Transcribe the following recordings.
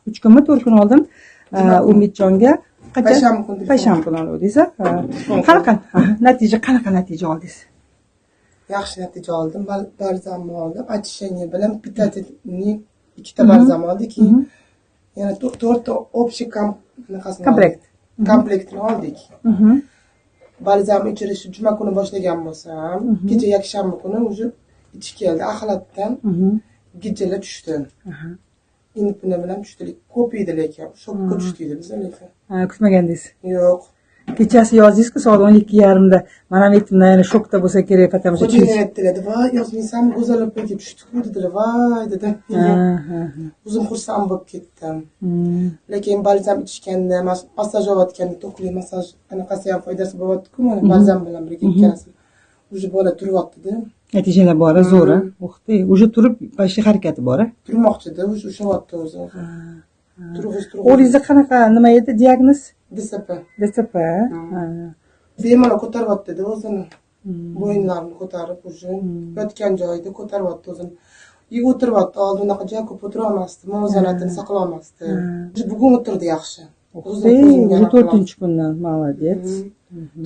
3 kunmi 4 kun oldin Umidjonga payshanba kuni oluvdingiz. Qanaqa natija oldingiz? Yaxshi natija oldim. Balzamni oldim. Очищение bilan питательный ikkita balzam oldik. Keyin yana 4 общий komplektni oldik. Balzamni ichirishni juma kuni boshlagan bo'lsam, kecha yakshanba kuni o'zi ichib keldi. Axlatdan gijjalar tushdi. Inpuna bilan tushdi. Ko'p edi lekin, shokka tushdi biz lekin. Kutmagandingiz? Yo'q. Kechasi yozdingiz-ku soat 12:30da. Mana aytdim, yana shokda bo'lsa kerak, потому что aytdilar, "Voy, yozmaysan, go'zal opaga tushdi-ku" dedilar. "Voy" dedim. O'zim xursand bo'lib ketdim. Lekin balzam ichganda, massaj olayotganda, to'qli massaj anaqasi ham foydasi bo'lyapti-ku, mana balzam bilan birga ikkalasi. O'zi bola turyapti-da. Natijalar bor, zo'r. O'xti, o'zi turib, boshqa harakati bor. Turmoqchi-da, o'zi ushlayapti o'zi. O'zingizda qanaqa nima edi diagnoz? DSP. Bemalol ko'taryapti-da o'zini. Bo'yinlarini ko'tarib, o'zi yotgan joyida ko'taryapti o'zini. O'tiryapti, oldin unaqa juda ko'p o'tira olmasdi, muvozanatini saqlay olmasdi. Bugun o'tirdi yaxshi. O'zi 4-kundan, молодец.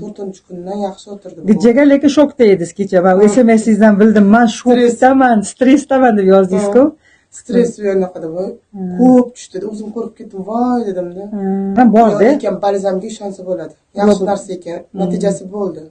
4-kundan yaxshi o'tirdi. Gijjaga lekin shokda edingiz kecha. Men SMS'ingizdan bildim, men shokdaman, stressdaman deb yozdingiz-ku. Stress yo'qda voy. Ko'p tushdi. O'zim ko'rib ketdim, voy dedim-da. Ham bor-da. Lekin balzamga ishonsa bo'ladi. Yaxshi narsa ekan, natijasi bo'ldi.